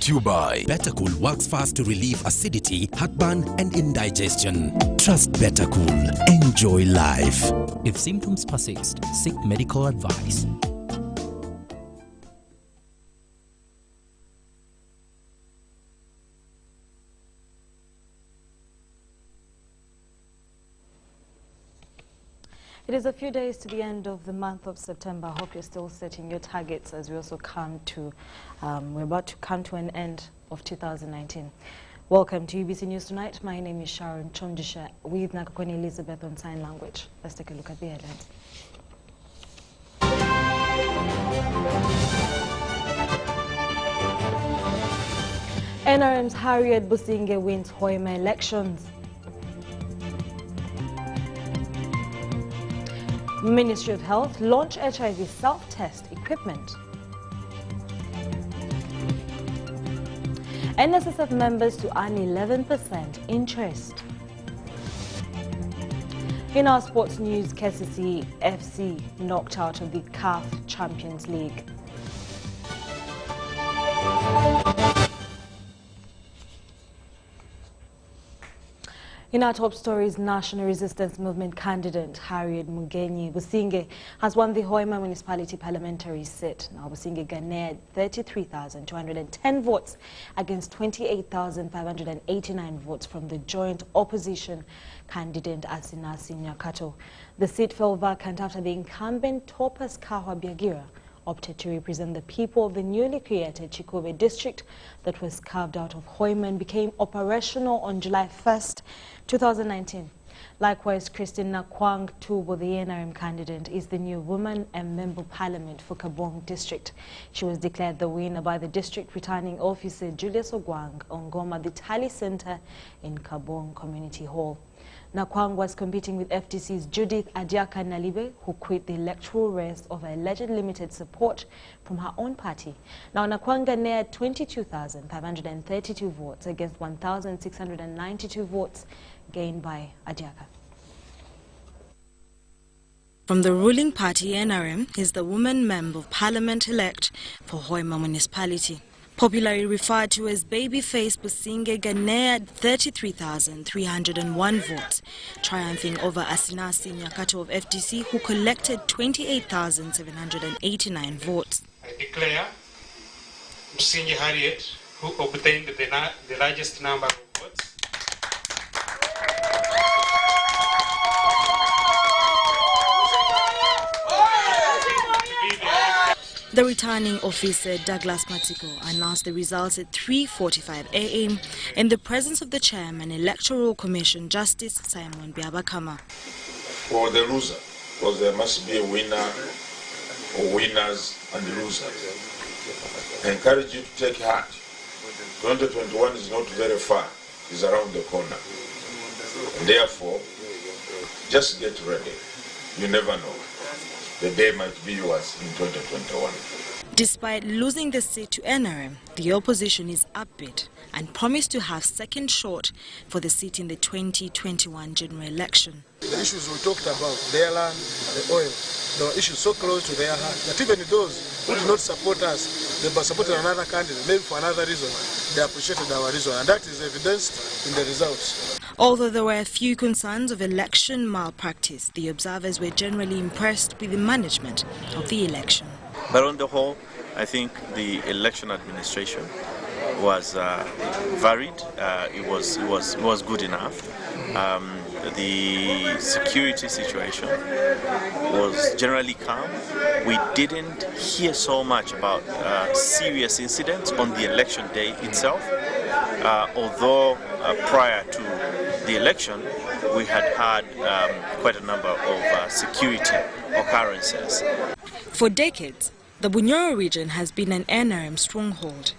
to you by Better Cool works fast to relieve acidity, heartburn and indigestion. Trust Better Cool. Enjoy life. If symptoms persist, seek medical advice. It is a few days to the end of the month of September. I hope you're still setting your targets as we also come to, we're about to come to an end of 2019. Welcome to UBC News Tonight. My name is Sharon Chomdisha with Nakakoni Elizabeth on sign language. Let's take a look at the headlines. NRM's Harriet Businge wins Hoima elections. Ministry of Health launch HIV self-test equipment. NSSF members to earn 11% interest. In our sports news, KCC FC knocked out of the CAF Champions League. In our top stories, National Resistance Movement candidate Harriet Mugenyi Businge has won the Hoima Municipality Parliamentary seat. Now, Businge garnered 33,210 votes against 28,589 votes from the joint opposition candidate Asinasi Nyakato. The seat fell vacant after the incumbent Topas Kahwa Biagira opted to represent the people of the newly created Chikove district that was carved out of Hoima and became operational on July 1st, 2019. Likewise, Christine Nakwang Tubo, the NRM candidate, is the new woman and member of parliament for Kabong district. She was declared the winner by the district returning officer Julius Ogwang Ongoma at the Tally Center in Kabong Community Hall. Nakwang was competing with FTC's Judith Adiaka Nalibe, who quit the electoral race over alleged limited support from her own party. Now, Nakwang garnered 22,532 votes against 1,692 votes gained by Adiaka. From the ruling party NRM is the woman member of parliament-elect for Hoima Municipality. Popularly referred to as Babyface Businge garnered 33,301 votes, triumphing over Asinasi Nyakato of FTC, who collected 28,789 votes. I declare Businge Harriet, who obtained the largest number of votes, The returning officer, Douglas Matiko, announced the results at 3:45 a.m. in the presence of the chairman, Electoral Commission Justice Simon Biabakama. For the loser, because there must be a winner or winners and losers. I encourage you to take heart. 2021 is not very far, it's around the corner. And therefore, just get ready. You never know. The day might be yours in 2021. Despite losing the seat to NRM, the opposition is upbeat and promised to have second shot for the seat in the 2021 general election. The issues we talked about, their land, the oil, the issues so close to their heart that even those who did not support us, they supported another candidate, maybe for another reason, they appreciated our reason, and that is evidenced in the results. Although there were a few concerns of election malpractice, the observers were generally impressed with the management of the election. But on the whole, I think the election administration was varied. It was good enough. The security situation was generally calm. We didn't hear so much about serious incidents on the election day itself, although prior to the election we had had quite a number of security occurrences. For decades, the Bunyoro region has been an NRM stronghold.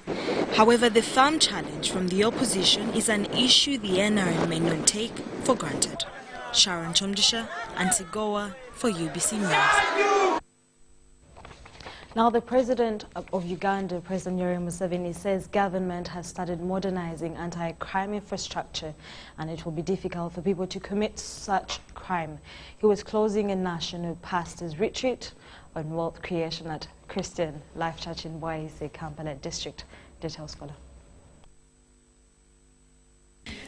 However, the firm challenge from the opposition is an issue the NRM may not take for granted. Sharon Chomdisha, Antigoa for UBC News. Now, the President of Uganda, President Yoweri Museveni, says government has started modernizing anti-crime infrastructure and it will be difficult for people to commit such crime. He was closing a national pastors' retreat on wealth creation at Christian Life Church in Bwaise, Kampala District. Details follow.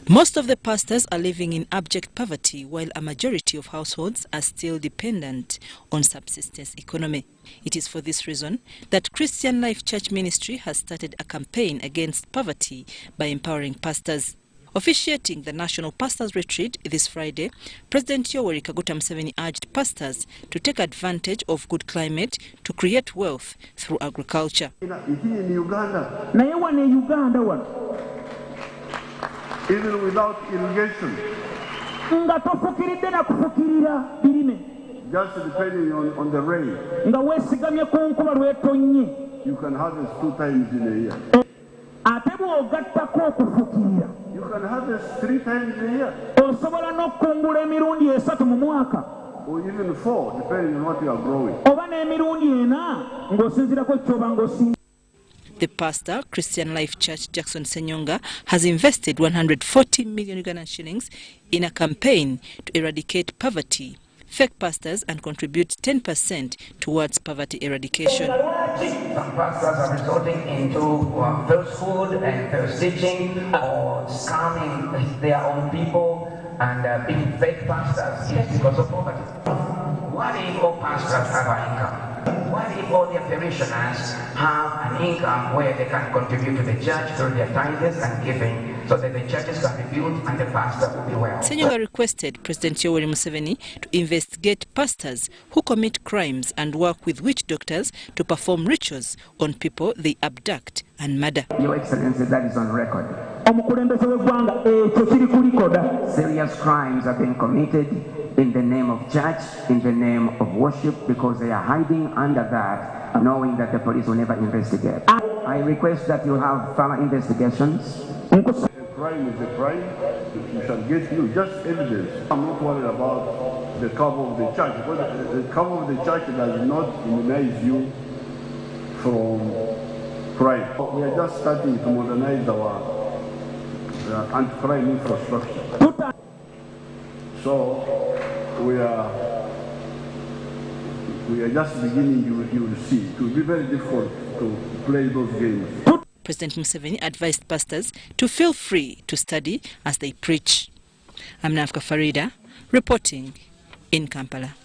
Most of the pastors are living in abject poverty, while a majority of households are still dependent on subsistence economy. It is for this reason that Christian Life Church Ministry has started a campaign against poverty by empowering pastors. Officiating the National Pastors Retreat this Friday, President Yoweri Kaguta Museveni urged pastors to take advantage of good climate to create wealth through agriculture. In Uganda, even without irrigation, just depending on the rain, you can harvest 2 times in a year. You can harvest 3 times a year. Or even 4, depending on what you are growing. The pastor, Christian Life Church Jackson Senyonga, has invested 140 million Ugandan shillings in a campaign to eradicate poverty, fake pastors, and contribute 10% towards poverty eradication. Some pastors are resorting into falsehood and false teaching or scamming their own people and being fake pastors because of poverty. What if all pastors have an income? What if all their parishioners have an income where they can contribute to the church through their tithes and giving so that the churches can be built and the pastor will be well? Senyonga requested President Yoweri Museveni to investigate pastors who commit crimes and work with witch doctors to perform rituals on people they abduct and murder. Your Excellency, that is on record. Serious crimes have been committed in the name of church, in the name of worship, because they are hiding under that, knowing that the police will never investigate. I request that you have thorough investigations. A crime is a crime. You shall get you just evidence. I'm not worried about the cover of the church, because the cover of the church does not immunize you from crime. We are just starting to modernize our anti-crime infrastructure. So we are just beginning. You will see. It will be very difficult to play those games. President Museveni advised pastors to feel free to study as they preach. I'm Nafka Farida, reporting in Kampala.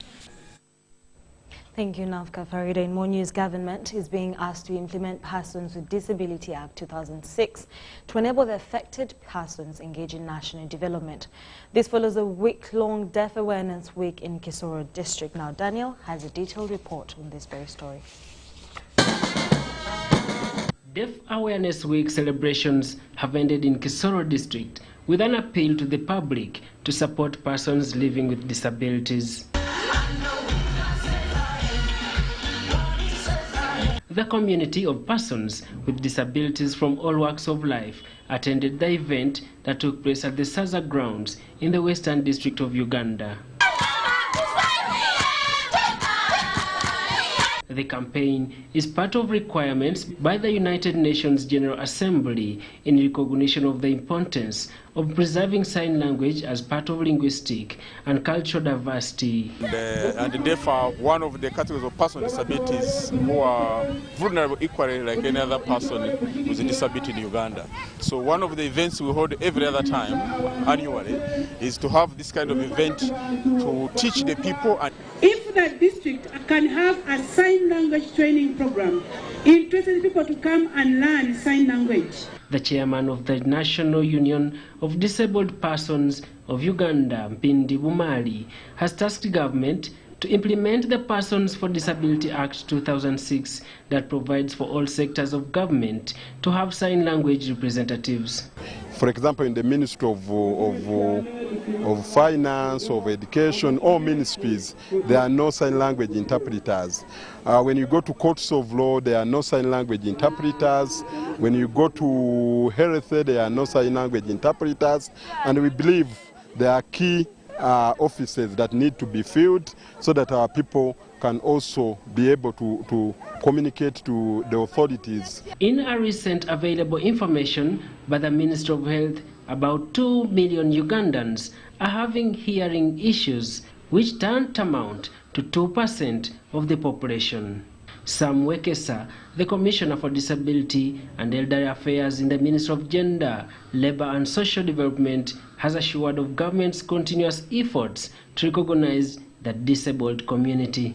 Thank you, Nafka Farida. In more news, government is being asked to implement Persons with Disability Act 2006 to enable the affected persons engage in national development. This follows a week-long Deaf Awareness Week in Kisoro District. Now, Daniel has a detailed report on this very story. Deaf Awareness Week celebrations have ended in Kisoro District with an appeal to the public to support persons living with disabilities. The community of persons with disabilities from all walks of life attended the event that took place at the Saza grounds in the Western District of Uganda. The campaign is part of requirements by the United Nations General Assembly in recognition of the importance of preserving sign language as part of linguistic and cultural diversity. And the deaf are one of the categories of persons with disabilities who are vulnerable equally like any other person with a disability in Uganda. So one of the events we hold every other time, annually, is to have this kind of event to teach the people. And if the district can have a sign language training program, interested people to come and learn sign language. The chairman of the National Union of Disabled Persons of Uganda, Mpindi Bumali, has tasked government to implement the Persons for Disability Act 2006 that provides for all sectors of government to have sign language representatives. For example, in the Ministry of Finance, of Education, all ministries, there are no sign language interpreters. When you go to courts of law, there are no sign language interpreters. When you go to health, there are no sign language interpreters. And we believe there are key offices that need to be filled so that our people can also be able to communicate to the authorities. In a recent available information by the Ministry of Health, about 2 million Ugandans are having hearing issues, which tantamount to 2% of the population. Sam Wekesa, the Commissioner for Disability and Elderly Affairs in the Ministry of Gender, Labour and Social Development, has assured of government's continuous efforts to recognize the disabled community.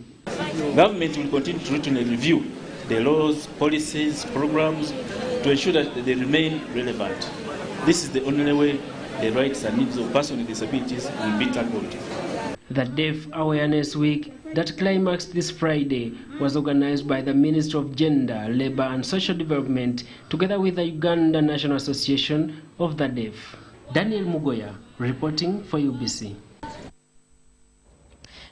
Government will continue to routinely review the laws, policies, programs to ensure that they remain relevant. This is the only way the rights and needs of persons with disabilities will be tackled. The Deaf Awareness Week that climaxed this Friday was organized by the Ministry of Gender, Labour and Social Development together with the Uganda National Association of the Deaf. Daniel Mugoya reporting for UBC.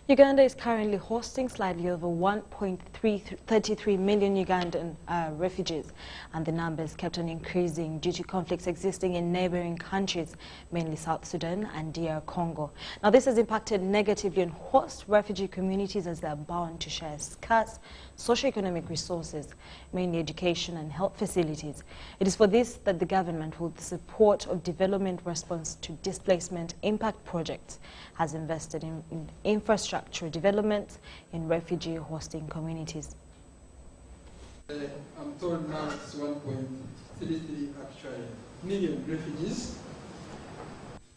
Uganda is currently hosting slightly over 1.33 million Ugandan refugees, and the numbers kept on increasing due to conflicts existing in neighboring countries, mainly South Sudan and DR Congo. Now, this has impacted negatively on host refugee communities as they are bound to share scarce socioeconomic resources, mainly education and health facilities. It is for this that the government, with the support of Development Response to Displacement Impact Projects, has invested in infrastructure development in refugee hosting communities. I'm told now it's 1.33 actually million refugees.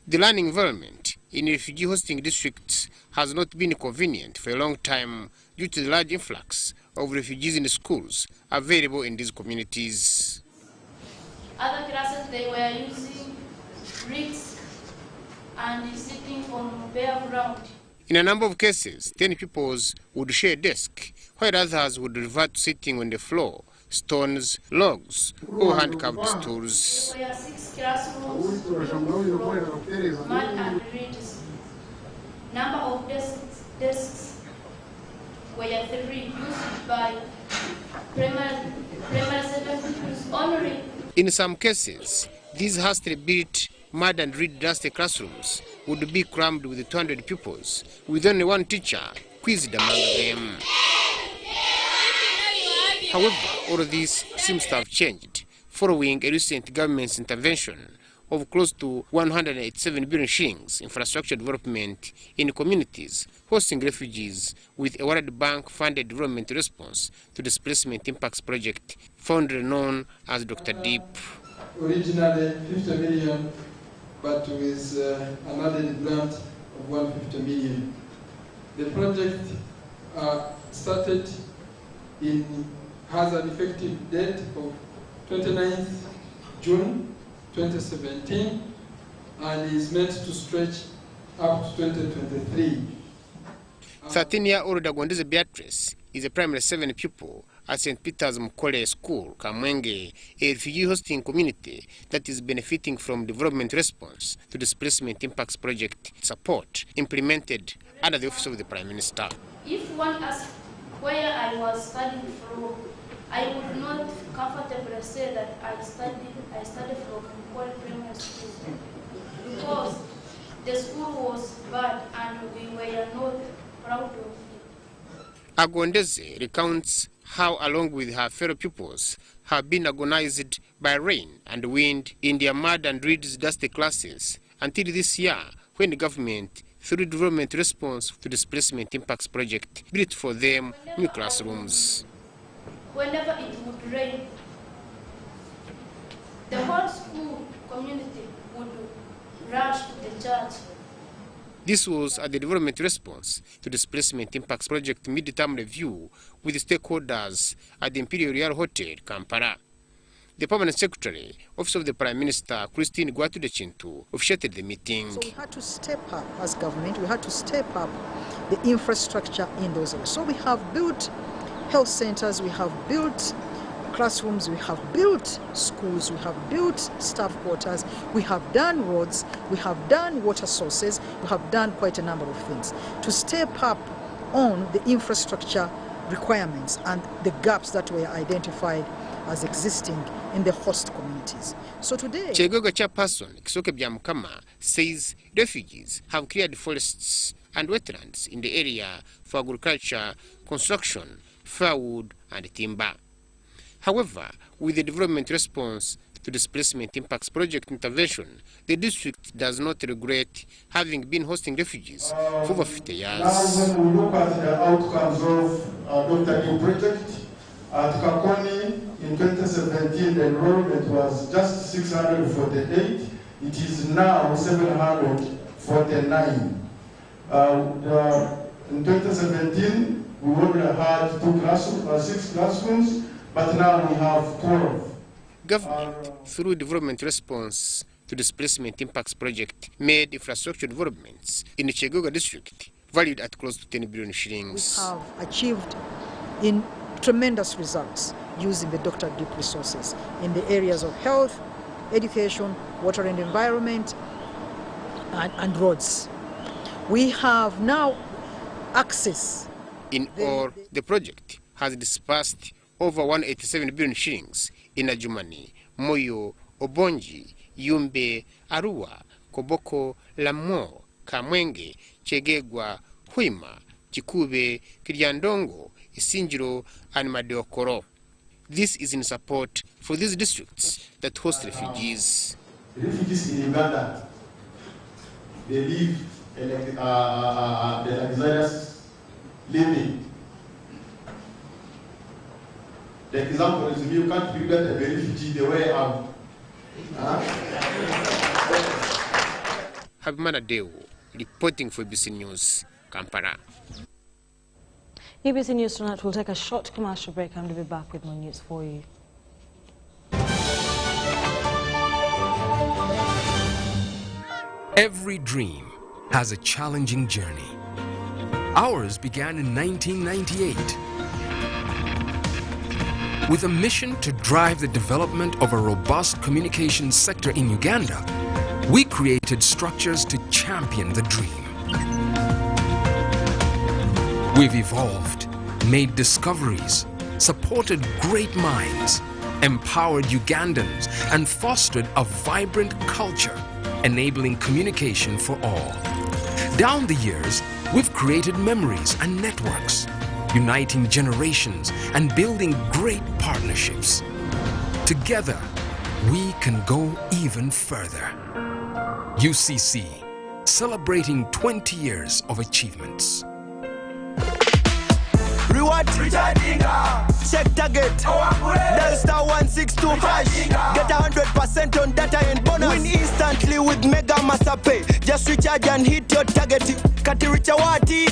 The learning environment in refugee hosting districts has not been convenient for a long time due to the large influx of refugees in the schools available in these communities. Other classes, they were using bricks and sitting on bare ground. In a number of cases, 10 pupils would share a desk, while others would revert to sitting on the floor, stones, logs, or hand-carved stools. There were 6 classrooms, mud and reeds. Number of desks were 3, used by primary 7 pupils only. In some cases, these hastily built mud and reed dusty classrooms would be crammed with 200 pupils, with only one teacher quizzed among them. However, all of this seems to have changed following a recent government's intervention of close to 187 billion shillings infrastructure development in communities hosting refugees with a World Bank-funded development response to displacement impacts project, fondly known as Dr. Deep. Originally 50 million, but with an added grant of 150 million. The project started has an effective date of 29th June 2017 and is meant to stretch up to 2023. 13-year-old Agondeze Beatrice is a primary 7 pupil at St. Peter's Mukole School, Kamwenge, a refugee hosting community that is benefiting from development response to displacement impacts project support implemented under the Office of the Prime Minister. If one asks where I was studying from, I would not comfortably say that I studied from Mukole Primary School, because the school was bad and we were not proud of it. Agondeze recounts how, along with her fellow pupils, have been agonized by rain and wind in their mud and reeds dusty classes until this year, when the government, through development response to displacement impacts project, built for them new classrooms. Whenever it would rain, the whole school community would rush to the church. This was at the development response to displacement impacts project mid-term review with stakeholders at the Imperial Royal Hotel, Kampala. The Permanent Secretary, Office of the Prime Minister, Christine Gwatude Chintu, officiated the meeting. So we had to step up as government, we had to step up the infrastructure in those areas. So we have built health centers, we have built classrooms, we have built schools, we have built staff quarters, we have done roads, we have done water sources, we have done quite a number of things to step up on the infrastructure requirements and the gaps that were identified as existing in the host communities. So today, Chegogo chairperson Kisoke Byamukama says refugees have cleared forests and wetlands in the area for agriculture, construction, firewood and timber. However, with the development response to displacement impacts project intervention, the district does not regret having been hosting refugees for over 50 years. Now when we look at the outcomes of our Dr. Deep project, At Kakoni in 2017, the enrollment was just 648. It is now 749. In 2017, we only had 6 classrooms, but now we have 12. Government, through development response to displacement impacts project, made infrastructure developments in the Chegoga district valued at close to 10 billion shillings. We have achieved in tremendous results using the Dr. Deep resources in the areas of health, education, water and environment, and roads. We have now access. In all, the project has disbursed over 187 billion shillings in Ajumani, Moyo, Obonji, Yumbe, Arua, Koboko, Lamo, Kamwenge, Chegegwa, Huima, Chikube, Kiryandongo, Isinjiro, and Madeokoro. This is in support for these districts that host refugees. Refugees in Uganda, they live the luxurious living. The example is you can't prevent a refugee the way out. Habimana Deo, reporting for UBC News, Kampala. UBC News tonight will take a short commercial break and we'll be back with more news for you. Every dream has a challenging journey. Ours began in 1998 with a mission to drive the development of a robust communications sector in Uganda. We created structures to champion the dream. We've evolved, made discoveries, supported great minds, empowered Ugandans, and fostered a vibrant culture, enabling communication for all. Down the years, we've created memories and networks, uniting generations and building great partnerships. Together, we can go even further. UCC, celebrating 20 years of achievements. Reward check target dial star 162 hash, get 100% on data and bonus, win instantly with Mega Master Pay. Just recharge and hit your target. Katiricha wati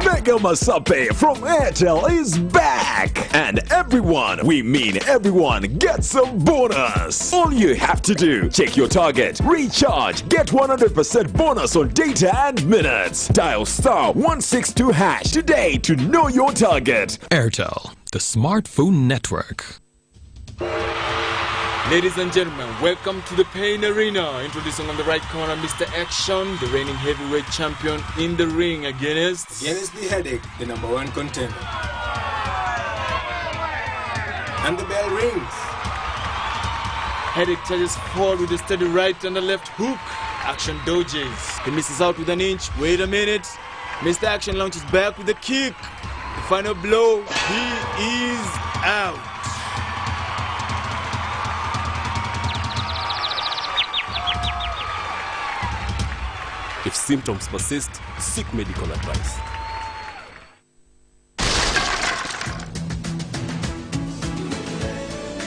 Mega Master Pay from Airtel is back, and everyone, we mean everyone, gets a bonus. All you have to do, check your target, recharge, get 100% bonus on data and minutes. Dial star 162 hash today to know your target. Airtel, the smartphone network. Ladies and gentlemen, welcome to the Pain Arena. Introducing on the right corner, Mr. Action, the reigning heavyweight champion in the ring against the Headache, the #1 contender. And the bell rings. Headache charges forward with a steady right and a left hook. Action dodges. He misses out with an inch. Wait a minute. Mr. Action launches back with a kick. The final blow. He is out. If symptoms persist, seek medical advice.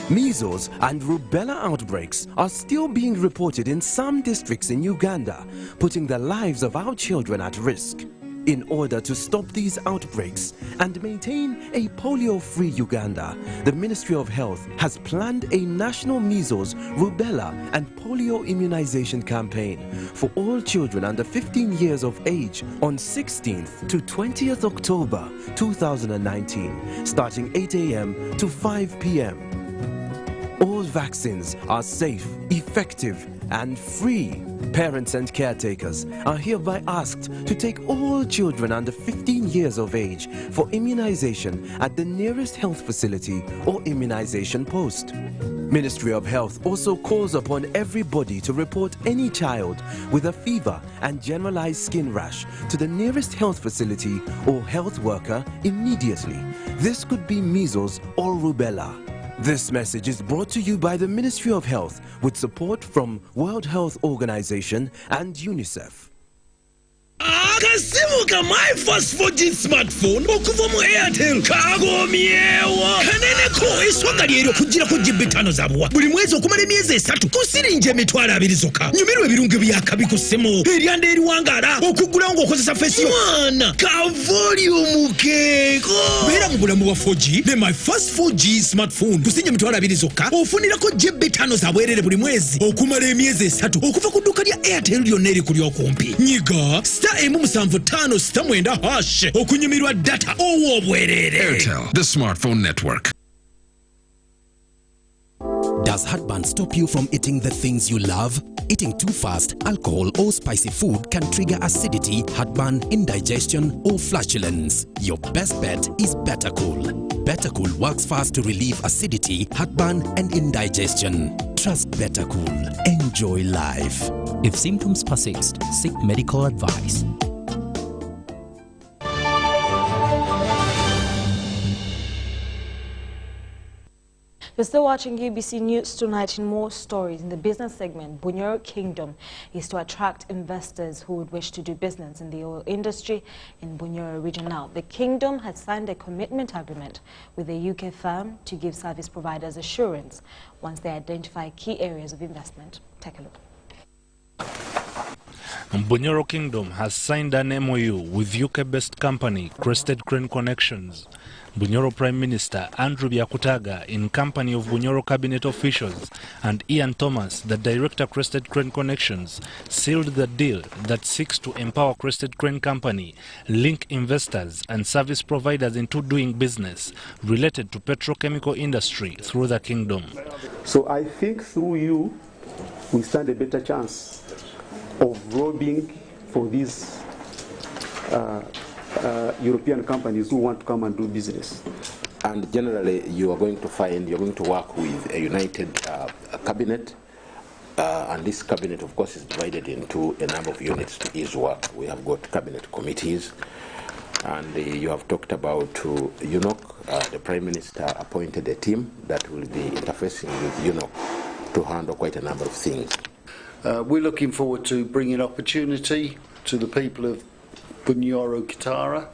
Measles and rubella outbreaks are still being reported in some districts in Uganda, putting the lives of our children at risk. In order to stop these outbreaks and maintain a polio-free Uganda, the Ministry of Health has planned a national measles, rubella and polio immunization campaign for all children under 15 years of age on 16th to 20th October 2019, starting 8 a.m. to 5 p.m. All vaccines are safe, effective, and free. Parents and caretakers are hereby asked to take all children under 15 years of age for immunization at the nearest health facility or immunization post. Ministry of Health also calls upon everybody to report any child with a fever and generalized skin rash to the nearest health facility or health worker immediately. This could be measles or rubella. This message is brought to you by the Ministry of Health with support from World Health Organization and UNICEF. kasimu ka my first 4G smartphone okuva mu Airtel kagomyewa kanene ko isonga lyeryo kugira ko GB 5 zabuwa buli mwezi okumala emyezi 3 kusirinje emitwalo 2 zokka nyumirwa ebirungo byakabi ku ssimu eryanda eriwangala okugula ng'okozesa face mwana ka volume keeko beera mu bulamu bwa 4G ne my first 4G smartphone kusinja emitwalo 2 zokka ofunirako GB 5 zabwerere buli mwezi okumala emyezi 3 okuva ku dduuka lya Airtel lyonna eri ku lyokumpi nyiga *159*9 okunyumirwa data ow'obwerere. Airtel, the smartphone network. Does heartburn stop you from eating the things you love? Eating too fast, alcohol or spicy food can trigger acidity, heartburn, indigestion or flatulence. Your best bet is Better Cool. Better Cool works fast to relieve acidity, heartburn and indigestion. Trust Better Cool. Enjoy life. If symptoms persist, seek medical advice. You're still watching UBC News tonight. In more stories in the business segment, Bunyoro Kingdom is to attract investors who would wish to do business in the oil industry in Bunyoro region. Now, the Kingdom has signed a commitment agreement with a UK firm to give service providers assurance once they identify key areas of investment. Take a look. Bunyoro Kingdom has signed an MOU with UK-based company Crested Crane Connections. Bunyoro Prime Minister Andrew Byakutaga, in company of Bunyoro cabinet officials, and Ian Thomas, the director Crested Crane Connections, sealed the deal that seeks to empower Crested Crane Company, link investors and service providers into doing business related to petrochemical industry through the Kingdom. So I think through you, we stand a better chance of lobbying for these European companies who want to come and do business. And generally, you're going to work with a united cabinet, and this cabinet, of course, is divided into a number of units to ease work. We have got cabinet committees, and you have talked about UNOC. The Prime Minister appointed a team that will be interfacing with UNOC to handle quite a number of things. We're looking forward to bringing opportunity to the people of Bunyoro Kitara,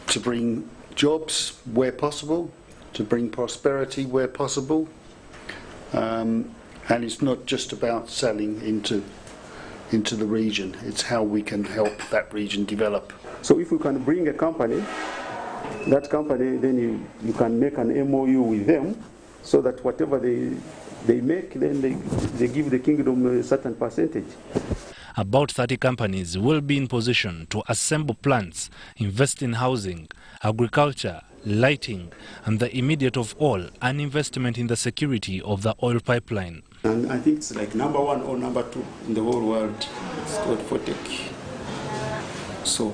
to bring jobs where possible, to bring prosperity where possible, and it's not just about selling into the region, it's how we can help that region develop. So if we can bring a company, that company, then you can make an MOU with them so that whatever they make, then they give the Kingdom a certain percentage. About 30 companies will be in position to assemble plants, invest in housing, agriculture, lighting, and the immediate of all, an investment in the security of the oil pipeline. And I think it's like number 1 or number 2 in the whole world. It's called Fotec. So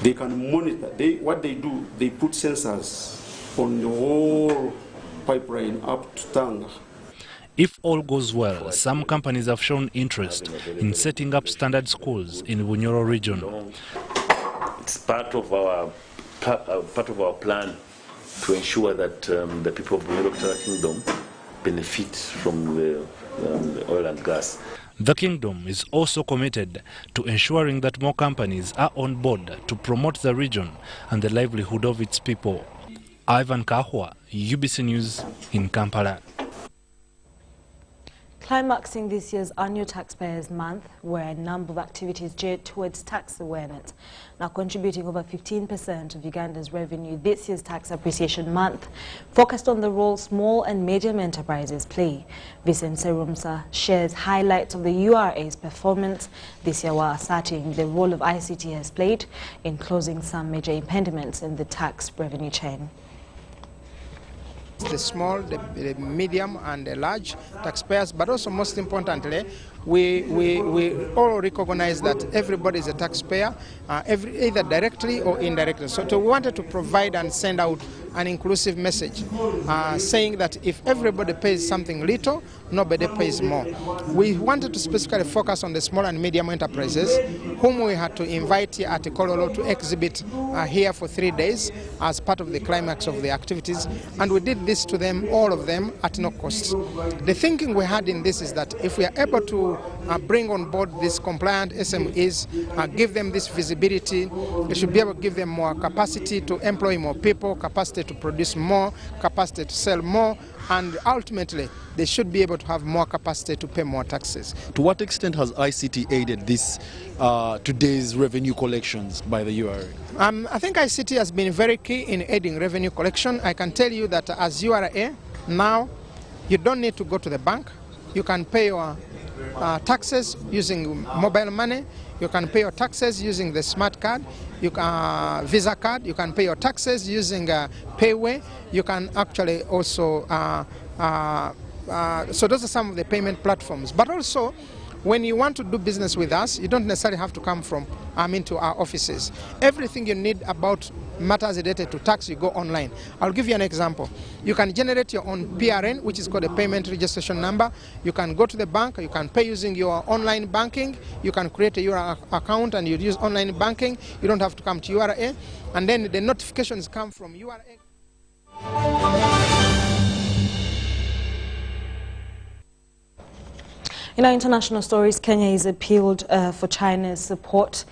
they can monitor. What they do, they put sensors on the whole pipeline up to Tanga. If all goes well, some companies have shown interest in setting up standard schools in Bunyoro region. It's part of our plan to ensure that the people of Bunyoro Kingdom benefit from the oil and gas. The Kingdom is also committed to ensuring that more companies are on board to promote the region and the livelihood of its people. Ivan Kahwa, UBC News in Kampala. Climaxing this year's annual Taxpayers Month were a number of activities geared towards tax awareness. Now contributing over 15% of Uganda's revenue, this year's Tax Appreciation Month focused on the role small and medium enterprises play. Vincent Serumsa shares highlights of the URA's performance this year while asserting the role of ICT has played in closing some major impediments in the tax revenue chain. The small, the medium and the large taxpayers, but also most importantly, we all recognize that everybody is a taxpayer, either directly or indirectly. So we wanted to provide and send out an inclusive message saying that if everybody pays something little, nobody pays more. We wanted to specifically focus on the small and medium enterprises whom we had to invite here at Kololo to exhibit here for 3 days as part of the climax of the activities, and we did this to them, all of them, at no cost. The thinking we had in this is that if we are able to bring on board these compliant SMEs, give them this visibility, we should be able to give them more capacity to employ more people, capacity to produce more, capacity to sell more, and ultimately they should be able to have more capacity to pay more taxes. To what extent has ICT aided this today's revenue collections by the URA? I think ICT has been very key in aiding revenue collection. I can tell you that as URA, now you don't need to go to the bank. You can pay your taxes using mobile money. You can pay your taxes using the smart card, Visa card. You can pay your taxes using Payway. You can actually also, so those are some of the payment platforms. But also, when you want to do business with us, you don't necessarily have to come into our offices. Everything you need about matters related to tax, you go online. I'll give you an example. You can generate your own PRN, which is called a payment registration number. You can go to the bank, you can pay using your online banking. You can create a URA account and you use online banking. You don't have to come to URA. And then the notifications come from URA. In our international stories, Kenya is appealed for China's support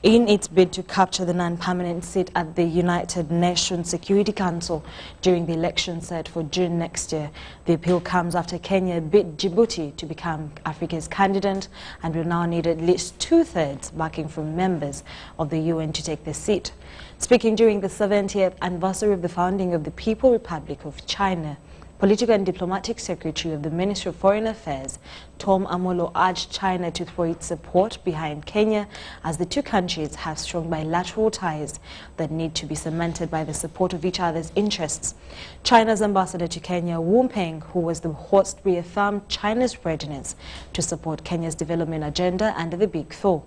in its bid to capture the non-permanent seat at the United Nations Security Council during the election set for June next year. The appeal comes after Kenya bid Djibouti to become Africa's candidate and will now need at least 2/3 backing from members of the UN to take the seat. Speaking during the 70th anniversary of the founding of the People's Republic of China, Political and Diplomatic Secretary of the Ministry of Foreign Affairs, Tom Amolo, urged China to throw its support behind Kenya as the two countries have strong bilateral ties that need to be cemented by the support of each other's interests. China's ambassador to Kenya, Wu Peng, who was the host, reaffirmed China's readiness to support Kenya's development agenda under the Big Four.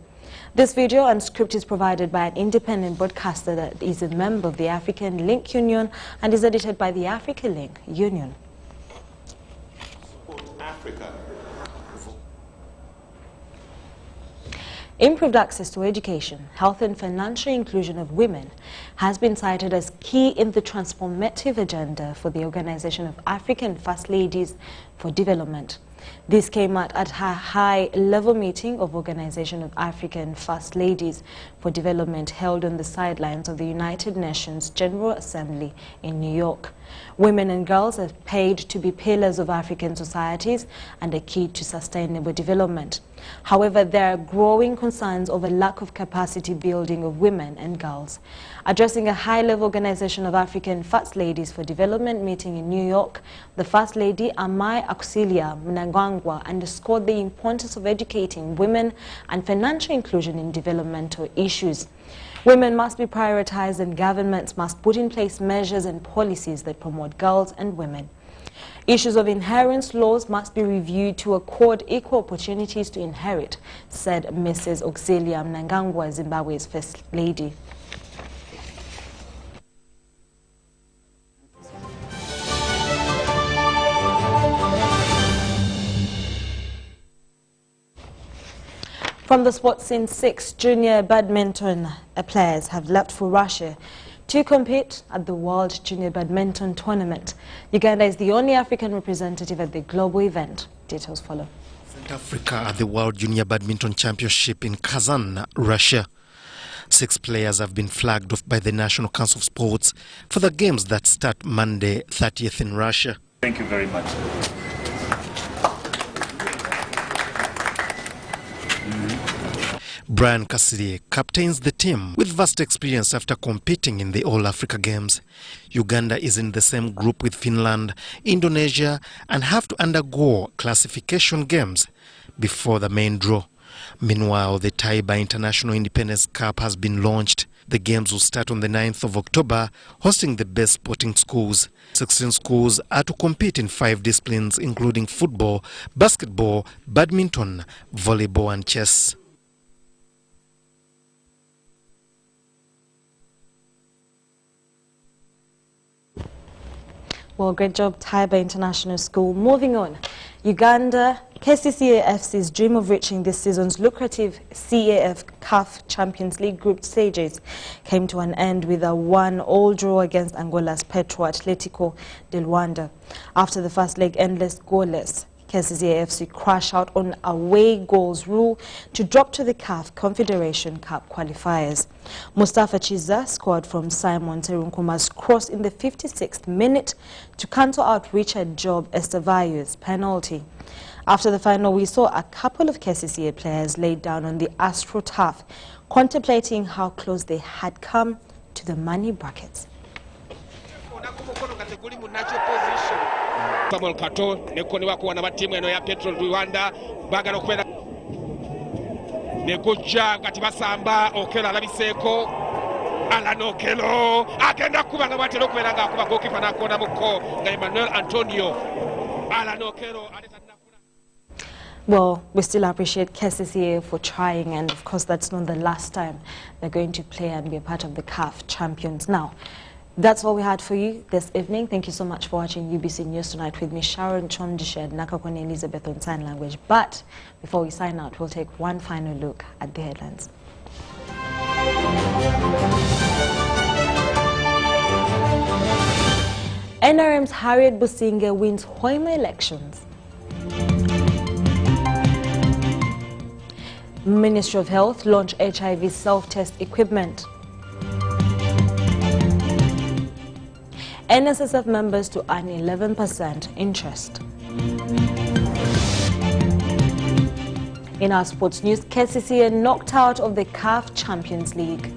This video and script is provided by an independent broadcaster that is a member of the African Link Union and is edited by the Africa Link Union. Africa. Improved access to education, health and financial inclusion of women has been cited as key in the transformative agenda for the Organization of African First Ladies for Development. This came out at a high-level meeting of Organization of African First Ladies for Development held on the sidelines of the United Nations General Assembly in New York. Women and girls are paid to be pillars of African societies and a key to sustainable development. However, there are growing concerns over lack of capacity building of women and girls. Addressing a high-level Organization of African First Ladies for Development meeting in New York, the First Lady, Amai Auxilia Mnangagwa, underscored the importance of educating women and financial inclusion in developmental issues. Women must be prioritized and governments must put in place measures and policies that promote girls and women. Issues of inheritance laws must be reviewed to accord equal opportunities to inherit, said Mrs. Auxilia Mnangagwa, Zimbabwe's First Lady. From the sports scene, 6 junior badminton players have left for Russia to compete at the World Junior Badminton Tournament. Uganda is the only African representative at the global event. Details follow. South Africa at the World Junior Badminton Championship in Kazan, Russia. 6 players have been flagged off by the National Council of Sports for the games that start Monday 30th in Russia. Thank you very much. Brian Cassidy captains the team with vast experience after competing in the All-Africa Games. Uganda is in the same group with Finland, Indonesia, and have to undergo classification games before the main draw. Meanwhile, the Taiba International Independence Cup has been launched. The games will start on the 9th of October, hosting the best sporting schools. 16 schools are to compete in 5 disciplines, including football, basketball, badminton, volleyball, and chess. Well, great job, Taiba International School. Moving on, Uganda KCCA FC's dream of reaching this season's lucrative CAF Champions League group stages came to an end with a 1-1 draw against Angola's Petro Atletico de Luanda. After the first leg endless goalless, KCCA FC crashed out on away goals rule to drop to the CAF Confederation Cup qualifiers. Mustafa Chiza scored from Simon Terunkuma's cross in the 56th minute to cancel out Richard Job Estavayo's penalty. After the final, we saw a couple of KCCA players laid down on the AstroTurf, contemplating how close they had come to the money brackets. Samuel Kato nekoni wako wana matimu eno ya Petro Rwanda bagala okwera negoja ngati basamba okela labiseko alanokelo agenda kuba nga batero okwera nga kuba gokipa nakona muko nga Emmanuel Antonio alanokelo. Well, we still appreciate KCCA for trying, and of course that's not the last time they're going to play and be a part of the CAF champions. Now, that's all we had for you this evening. Thank you so much for watching UBC News Tonight with me, Sharon Chondished, Nakakone Elizabeth on Sign Language. But before we sign out, we'll take one final look at the headlines. NRM's Harriet Businge wins Hoima elections. Ministry of Health launch HIV self-test equipment. NSSF members to earn 11% interest. In our sports news, KCCA knocked out of the CAF Champions League.